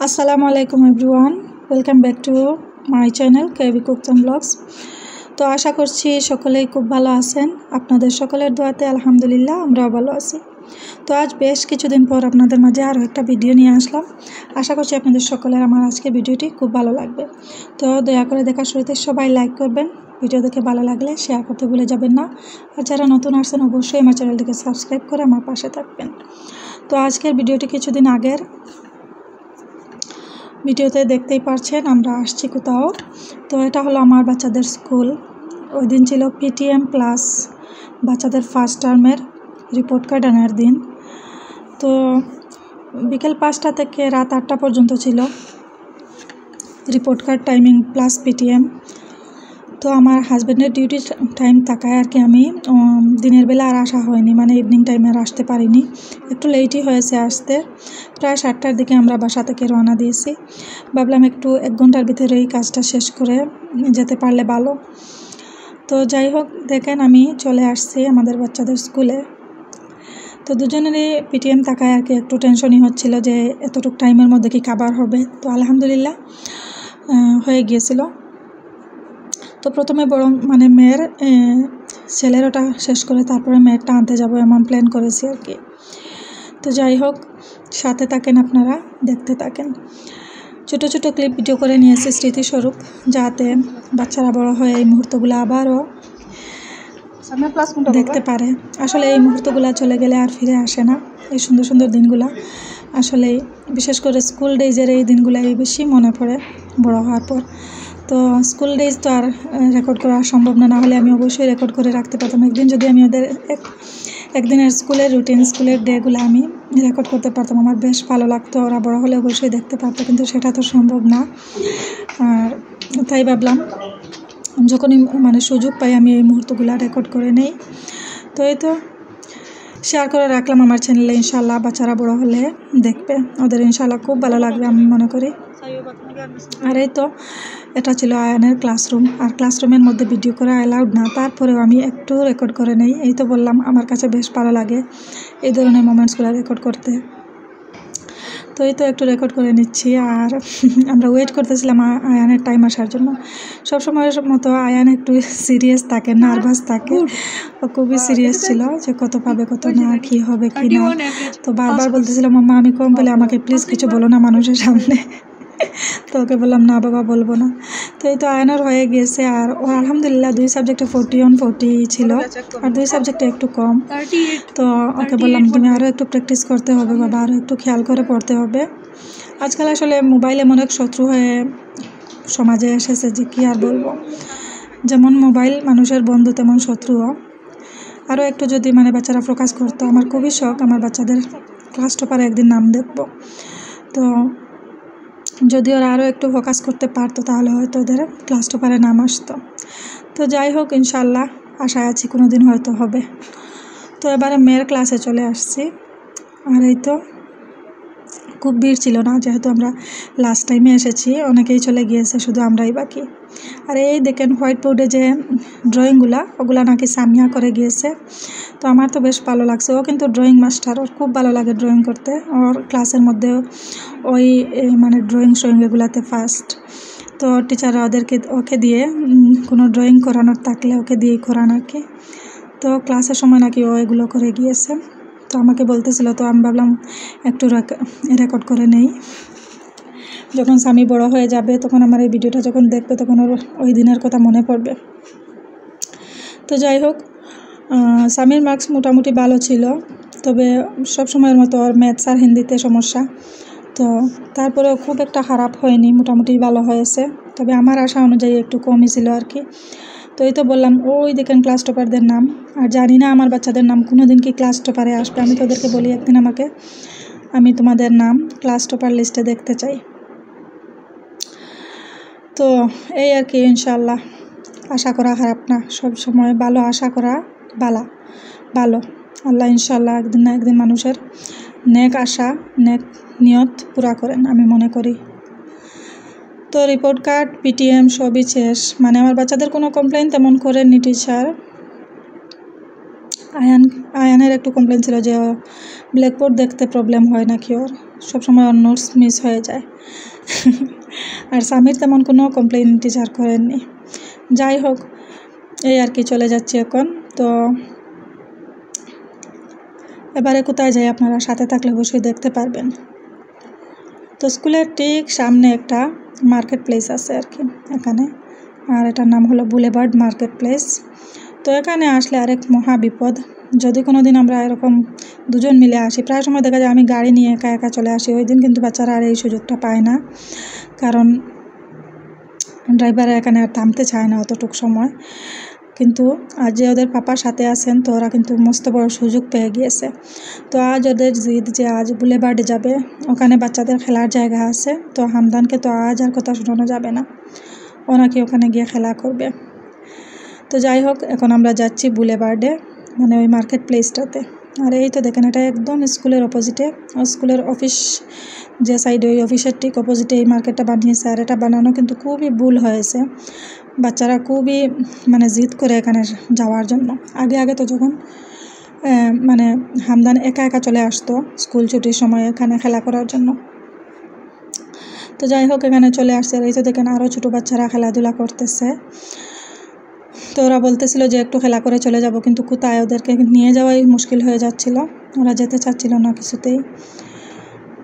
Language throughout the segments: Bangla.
আসসালামু আলাইকুম everyone, welcome back to my channel KB cooks and blogs. তো আশা করছি সকলেই খুব ভালো আছেন। আপনাদের সকলের দোয়াতে আলহামদুলিল্লাহ আমরাও ভালো আছি। তো আজ বেশ কিছুদিন পর আপনাদের মাঝে আরও একটা ভিডিও নিয়ে আসলাম। আশা করছি আপনাদের সকলের আমার আজকের ভিডিওটি খুব ভালো লাগবে। তো দয়া করে দেখার শুরুতে সবাই লাইক করবেন, ভিডিও দেখে ভালো লাগলে শেয়ার করতে ভুলে যাবেন না। আর যারা নতুন আসছেন অবশ্যই আমার চ্যানেলটিকে সাবস্ক্রাইব করে আমার পাশে থাকবেন। তো আজকের ভিডিওটি কিছুদিন আগের ভিডিওতে দেখতেই পারছেন আমরা আসছি কোথাও। তো এটা হলো আমার বাচ্চাদের স্কুল। ওই দিন ছিল পিটিএম প্লাস বাচ্চাদের ফার্স্ট টার্মের রিপোর্ট কার্ড আনার দিন। তো বিকেল 5টা থেকে রাত 8টা পর্যন্ত ছিল report card timing plus PTM. তো আমার হাজব্যান্ডের ডিউটি টাইম থাকায় আর কি আমি দিনের বেলা আর আসা হয়নি, মানে ইভিনিং টাইমে আর আসতে পারিনি, একটু লেটই হয়েছে আসতে। প্রায় 7টার দিকে আমরা বাসা থেকে রওনা দিয়েছি। ভাবলাম একটু 1 ঘন্টার ভিতরে এই কাজটা শেষ করে যেতে পারলে ভালো। তো যাই হোক, দেখেন আমি চলে আসছি আমাদের বাচ্চাদের স্কুলে। তো দুজনেরই পিটিএম থাকায় আর কি একটু টেনশনই হচ্ছিল যে এতটুকু টাইমের মধ্যে কি খাবার হবে। তো আলহামদুলিল্লাহ হয়ে গিয়েছিল। তো প্রথমে মেয়ের ছেলের ওটা শেষ করে তারপরে মেয়েরটা আনতে যাব এমন প্ল্যান করেছি আর কি। তো যাই হোক, সাথে থাকেন, আপনারা দেখতে থাকেন। ছোটো ছোটো ক্লিপ ভিডিও করে নিয়েছি স্মৃতিস্বরূপ, যাতে বাচ্চারা বড় হয়ে এই মুহূর্তগুলো আবারও দেখতে পারে। আসলে এই মুহূর্তগুলো চলে গেলে আর ফিরে আসে না, এই সুন্দর সুন্দর দিনগুলো। আসলে বিশেষ করে স্কুল ডেজের এই দিনগুলাই বেশি মনে পড়ে বড় হওয়ার পর। তো স্কুল ডেজ তো আর রেকর্ড করা সম্ভব না, হলে আমি অবশ্যই রেকর্ড করে রাখতে পারতাম। একদিন যদি আমি ওদের একদিনের স্কুলের রুটিন, স্কুলের ডেগুলো আমি রেকর্ড করতে পারতাম, আমার বেশ ভালো লাগতো। ওরা বড় হলে অবশ্যই দেখতে পারতো, কিন্তু সেটা তো সম্ভব না। আর তাই ভাবলাম যখনই সুযোগ পাই আমি এই মুহূর্তগুলো রেকর্ড করে নেই। তো এই তো শেয়ার করে রাখলাম আমার চ্যানেলে। ইনশাল্লাহ বাচ্চারা বড় হলে দেখবে, ওদের ইনশাল্লাহ খুব ভালো লাগবে আমি মনে করি। আর এই তো এটা ছিল আয়ানের ক্লাসরুম, আর ক্লাসরুমের মধ্যে ভিডিও করা অ্যালাউড না, তারপরেও আমি একটু রেকর্ড করে নেই। এই তো বললাম আমার কাছে বেশ ভালো লাগে এই ধরনের মোমেন্টসগুলো রেকর্ড করতে। তো এই তো একটু রেকর্ড করে নিচ্ছি। আর আমরা ওয়েট করতেছিলাম আয়ানের টাইম আসার জন্য। সবসময়ের মতো আয়ান একটু সিরিয়াস থাকে, নার্ভাস থাকে। ও খুবই সিরিয়াস ছিল যে কত পাবে কত না, কী হবে কি না। তো বারবার বলতেছিল মাম্মা আমি কম পেলে আমাকে প্লিজ কিছু বলো না মানুষের সামনে। তো ওকে বললাম না বাবা বলবো না। তো এই তো আয়নার হয়ে গিয়েছে। আর ও আলহামদুলিল্লাহ 2 সাবজেক্টে 40/40 ছিল, আর 2 সাবজেক্টে একটু কম। তো ওকে বললাম তুমি আরও একটু প্র্যাকটিস করতে হবে বাবা, আরও একটু খেয়াল করে পড়তে হবে। আজকাল আসলে মোবাইল এমন এক শত্রু হয়ে সমাজে এসেছে যে কী আর বলবো। যেমন মোবাইল মানুষের বন্ধু, তেমন শত্রুও। আরও একটু যদি বাচ্চারা ফোকাস করতো। আমার খুবই শখ আমার বাচ্চাদের ক্লাস টপারে একদিন নাম দেখবো। তো যদি ওরা আরও একটু ফোকাস করতে পারতো তাহলে হয়তো ওদের ক্লাস টপারে নাম আসতো। তো যাই হোক, ইনশাল্লাহ আশায় আছি কোনো দিন হয়তো হবে। তো এবারে মেয়ের ক্লাসে চলে আসছি। আর এই তো খুব ভিড় ছিল না, যেহেতু আমরা লাস্ট টাইমে এসেছি, অনেকেই চলে গিয়েছে, শুধু আমরাই বাকি। আর এই দেখেন হোয়াইট বোর্ডে যে ড্রয়িংগুলা, ওগুলা নাকি সামিয়া করে গিয়েছে। তো আমার তো বেশ ভালো লাগছে। ও কিন্তু ড্রয়িং মাস্টার, ওর খুব ভালো লাগে ড্রয়িং করতে। ওর ক্লাসের মধ্যেও ওই ড্রয়িং এগুলাতে ফার্স্ট। তো টিচাররা ওকে দিয়ে কোনো ড্রয়িং করানোর থাকলে ওকে দিয়েই করান আর কি। তো ক্লাসের সময় নাকি ও এগুলো করে গিয়েছে। তো আমাকে বলতেছিল, তো আমি ভাবলাম একটু রেকর্ড করে নেই। যখন স্বামী বড় হয়ে যাবে তখন আমার এই ভিডিওটা যখন দেখবে তখন ওর ওই দিনের কথা মনে পড়বে। তো যাই হোক, স্বামীর মার্কস মোটামুটি ভালো ছিল, তবে সব সময়ের মতো ওর ম্যাথস আর হিন্দিতে সমস্যা। তো তারপরেও খুব একটা খারাপ হয়নি, মোটামুটি ভালো হয়েছে, তবে আমার আশা অনুযায়ী একটু কমই ছিল আর কি। তো এই তো বললাম ওই দেখেন ক্লাস টপারদের নাম। আর জানি না আমার বাচ্চাদের নাম কোনো দিন কি ক্লাস টপারে আসবে। আমি তো ওদেরকে বলি একদিন আমি তোমাদের নাম ক্লাস টপার লিস্টে দেখতে চাই। তো এই আর কি, ইনশাল্লাহ আশা করা খারাপ না, সব সময় ভালো আশা করা ভালো। আল্লাহ ইনশাল্লাহ একদিন না একদিন মানুষের নেক আশা, নেক নিয়ত পুরা করেন আমি মনে করি। তো রিপোর্ট কার্ড, পিটিএম সবই শেষ। আমার বাচ্চাদের কোনো কমপ্লেন তেমন করেননি টিচার। আয়ানের একটু কমপ্লেন ছিল যে ব্ল্যাকবোর্ড দেখতে প্রবলেম হয় নাকি ওর, সবসময় ওর নোটস মিস হয়ে যায়। আর সামির তেমন কোনো কমপ্লেন টিচার করেননি। যাই হোক, এই আর কি, চলে যাচ্ছি এখন। তো এবারে কোথায় যাই আপনারা সাথে থাকলে অবশ্যই দেখতে পারবেন। তো স্কুলের ঠিক সামনে একটা মার্কেট প্লেস আছে আর কি এখানে, আর এটার নাম হলো বুলেভার্ড মার্কেট প্লেস। তো এখানে আসলে আরেক মহা বিপদ, যদি কোনো দিন আমরা এরকম দুজন মিলে আসি, প্রায় সময় দেখা যায় আমি গাড়ি নিয়ে একা একা চলে আসি, ওই দিন কিন্তু বাচ্চারা আর এই সুযোগটা পায় না, কারণ ড্রাইভাররা এখানে আর থামতে চায় না অতটুকু সময়। কিন্তু আজ যে ওদের পাপার সাথে আছেন, তো ওরা কিন্তু মস্ত বড় সুযোগ পেয়ে গিয়েছে। তো আজ ওদের জিদ যে আজ বুলেভার্ডে যাবে, ওখানে বাচ্চাদের খেলার জায়গা আছে। তো হামদানকে তো আজ আর কথা শোনানো যাবে না, ও নাকি ওখানে গিয়ে খেলা করবে। তো যাই হোক, এখন আমরা যাচ্ছি বুলেভার্ডে, মানে ওই মার্কেট প্লেসটাতে। আর এই তো দেখেন, এটা একদম স্কুলের অপোজিটে, স্কুলের অফিস যে সাইডে, ওই অফিসের ঠিক অপোজিটে এই মার্কেটটা বানিয়েছে। আর এটা বানানো কিন্তু খুবই ভুল হয়েছে, বাচ্চারা খুবই মানে জিদ করে এখানে যাওয়ার জন্য। আগে তো যখন মানে হামদান একা একা চলে আসতো স্কুল ছুটির সময় এখানে খেলা করার জন্য। তো যাই হোক, এখানে চলে আসছে। আর এই তো দেখেন আরও ছোটো বাচ্চারা খেলাধুলা করতেছে। তো ওরা বলতেছিল যে একটু খেলা করে চলে যাব, কিন্তু কোথায়, ওদেরকে নিয়ে যাওয়াই মুশকিল হয়ে যাচ্ছিল, ওরা যেতে চাচ্ছিল না কিছুতেই।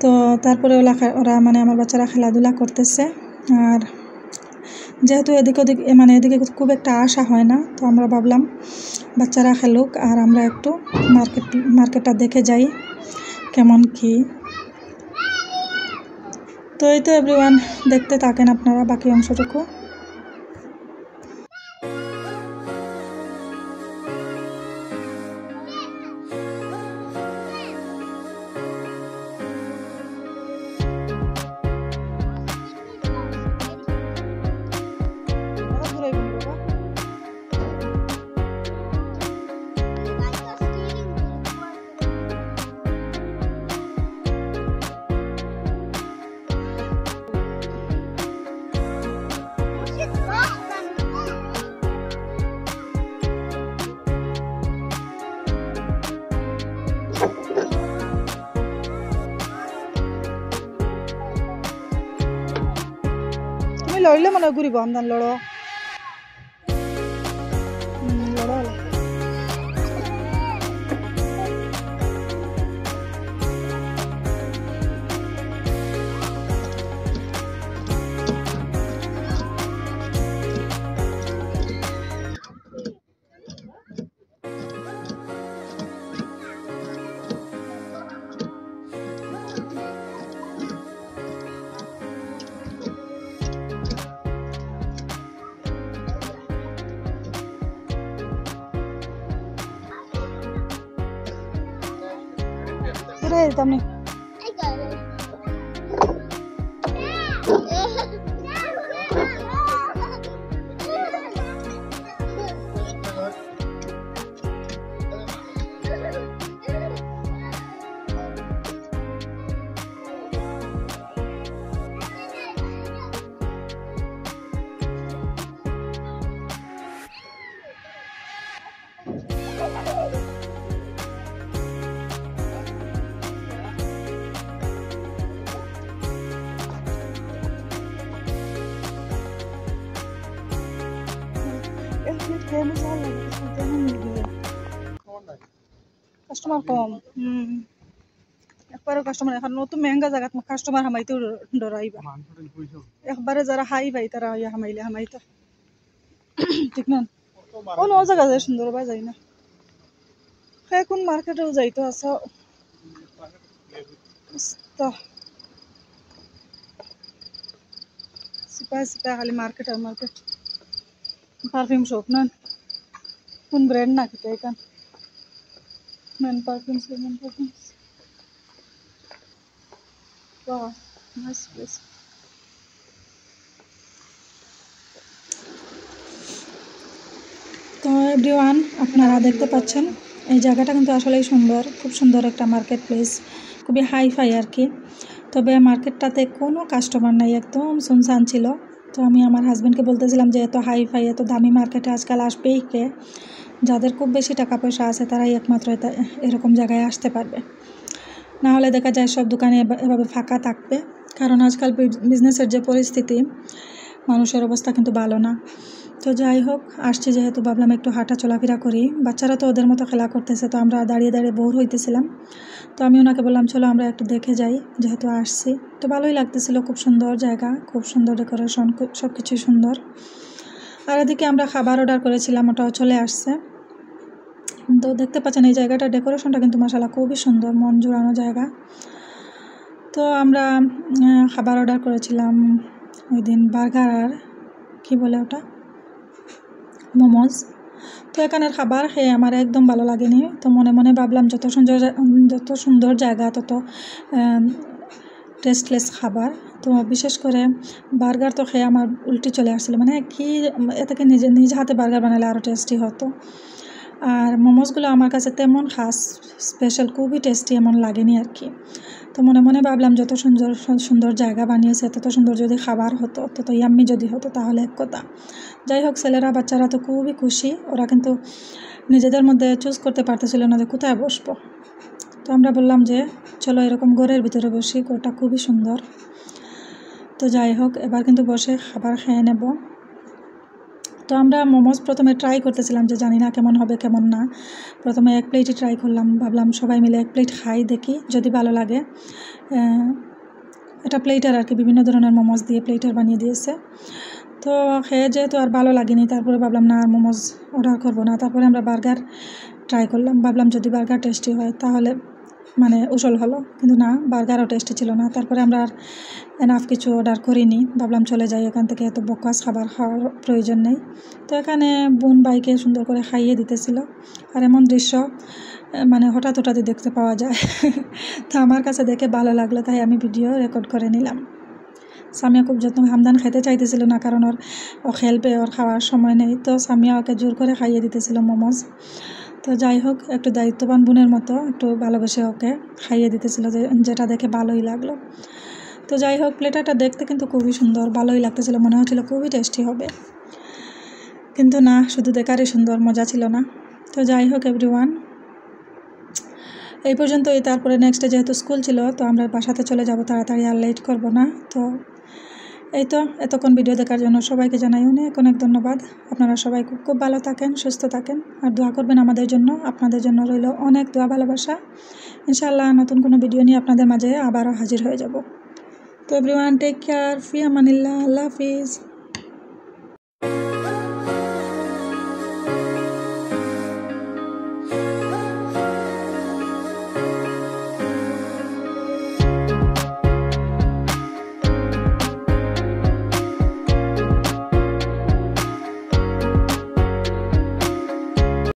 তো তারপরে ওরা মানে আমার বাচ্চারা খেলাধুলা করতেছে। আর যেহেতু এদিক ওদিক মানে এদিকে খুব একটা আসা হয় না, তো আমরা ভাবলাম বাচ্চারা খেলুক আর আমরা একটু মার্কেটটা দেখে যাই কেমন কি। তো এই তো এভরিওয়ান, দেখতে থাকেন আপনারা বাকি অংশটুকু। লড়লে মনে ঘুরিব আমদান লড়ো লড়ো। También. কাস্টমার কম, একবারে কাস্টমার এখন নতুন মেহেঙ্গা জায়গা কাস্টমার হামাইতেও ডরাইবা, একবারে যারা হাই ভাই তারা হামাইলে হামাইতা ঠিক না। কোন জায়গা যায় সুন্দর বা যাই না, এখন মার্কেটেও যাইতো আছো সিপাই সিপাই খালি মার্কেট আর মার্কেট। পারফিউম শপ না, কোন ব্র্যান্ড না খেতে এখান men perfumes, lemon perfumes. Wow, nice place. তো এভরিওয়ান, আপনারা দেখতে পাচ্ছেন এই জায়গাটা কিন্তু আসলেই সুন্দর, খুব সুন্দর একটা মার্কেট প্লেস, খুবই হাই ফাই আর কি। তবে মার্কেটটাতে কোনো কাস্টমার নাই, একদম সুনসান ছিল। তো আমি আমার হাজব্যান্ডকে বলতেছিলাম যে এত হাই ফাই এত দামি মার্কেটে আজকাল আসবেই কে, যাদের খুব বেশি টাকা পয়সা আছে তারাই একমাত্র এরকম জায়গায় আসতে পারবে। না হলে দেখা যায় সব দোকানে এভাবে ফাঁকা থাকবে, কারণ আজকাল বিজনেসের যে পরিস্থিতি, মানুষের অবস্থা কিন্তু ভালো না। তো যাই হোক, আসছি যেহেতু ভাবলাম একটু হাঁটা চলাফেরা করি। বাচ্চারা তো ওদের মতো খেলা করতেছে, তো আমরা দাঁড়িয়ে দাঁড়িয়ে বোর হইতেছিলাম। তো আমি ওনাকে বললাম চলো আমরা একটু দেখে যাই, যেহেতু আসছি। তো ভালোই লাগতেছিল, খুব সুন্দর জায়গা, খুব সুন্দর ডেকোরেশন, সব কিছুই সুন্দর। আর এদিকে আমরা খাবার অর্ডার করেছিলাম, ওটাও চলে আসছে। তো দেখতে পাচ্ছেন এই জায়গাটা ডেকোরেশনটা কিন্তু মাশাআল্লাহ খুবই সুন্দর, মন জুড়ানো জায়গা। তো আমরা খাবার অর্ডার করেছিলাম ওই দিন, বার্গার আর কী বলে ওটা, মোমোজ। তো এখানের খাবার খেয়ে আমার একদম ভালো লাগেনি। তো মনে মনে ভাবলাম যত সুন্দর জায়গা তত টেস্টলেস খাবার। তো বিশেষ করে বার্গার তো খেয়ে আমার উল্টি চলে আসছিলো, মানে কি এটাকে নিজ হাতে বার্গার বানালে আরও টেস্টি হতো। আর মোমোসগুলো আমার কাছে তেমন খাস স্পেশাল, খুবই টেস্টি এমন লাগেনি আর কি। তো মনে মনে ভাবলাম যত সুন্দর জায়গা বানিয়েছে, তত সুন্দর যদি খাবার হতো, তত ইয়াম্মি যদি হতো তাহলে এক কথা। যাই হোক, ছেলেরা বাচ্চারা তো খুবই খুশি, ওরা কিন্তু নিজেদের মধ্যে চুজ করতে পারতেছিল না যে কোথায় বসবো। তো আমরা বললাম যে চলো এরকম ঘরের ভিতরে বসি, ঘরটা খুবই সুন্দর। তো যাই হোক, এবার কিন্তু বসে খাবার খেয়ে নেব। তো আমরা মোমোস প্রথমে ট্রাই করতেছিলাম, যে জানি না কেমন হবে কেমন না। প্রথমে এক প্লেটই ট্রাই করলাম, ভাবলাম সবাই মিলে এক প্লেট খাই, দেখি যদি ভালো লাগে। এটা প্লেটার আর কি, বিভিন্ন ধরনের মোমোস দিয়ে প্লেটার বানিয়ে দিয়েছে। তো খেয়ে যেহেতু আর ভালো লাগেনি, তারপরে ভাবলাম না আর মোমোস অর্ডার করবো না। তারপরে আমরা বার্গার ট্রাই করলাম, ভাবলাম যদি বার্গার টেস্টি হয় তাহলে মানে উসল হলো, কিন্তু না, বার্গারও টেস্টি ছিল না। তারপরে আমরা আর এনাফ কিছু অর্ডার করিনি, ভাবলাম চলে যাই এখান থেকে, এত বকাস খাবার খাওয়ার প্রয়োজন নেই। তো এখানে বোন বাইকে সুন্দর করে খাইয়ে দিতেছিল, আর এমন দৃশ্য মানে হঠাৎই দেখতে পাওয়া যায়। তো আমার কাছে দেখে ভালো লাগলো, তাই আমি ভিডিও রেকর্ড করে নিলাম। সামিয়া খুব যত্ন, হামদান খাইতে চাইতেছিল না, কারণ ও খেলবে, ওর খাওয়ার সময় নেই। তো সামিয়া ওকে জোর করে খাইয়ে দিতেছিল মোমোজ। তো যাই হোক, একটু দায়িত্ববান বোনের মতো একটু ভালোবেসে ওকে খাইয়ে দিতেছিল, যেটা দেখে ভালোই লাগলো। তো যাই হোক, প্লেটারটা দেখতে কিন্তু খুবই সুন্দর, ভালোই লাগতেছিল, মনে হচ্ছিল খুবই টেস্টি হবে, কিন্তু না, শুধু দেখারই সুন্দর, মজা ছিল না। তো যাই হোক এভরিওয়ান, এই পর্যন্তই। তারপরে নেক্সটে যেহেতু স্কুল ছিল, তো আমরা বাসাতে চলে যাব তাড়াতাড়ি, আর লেট করব না। তো এই তো, এতক্ষণ ভিডিও দেখার জন্য সবাইকে জানাই অনেক অনেক ধন্যবাদ। আপনারা সবাই খুব খুব ভালো থাকেন, সুস্থ থাকেন, আর দোয়া করবেন আমাদের জন্য। আপনাদের জন্য রইল অনেক দোয়া, ভালোবাসা। ইনশাআল্লাহ নতুন কোনো ভিডিও নিয়ে আপনাদের মাঝে আবারও হাজির হয়ে যাব। তো এভরিওয়ান, টেক কেয়ার, ফি আমানিল্লাহ, আল্লাহ হাফিজ।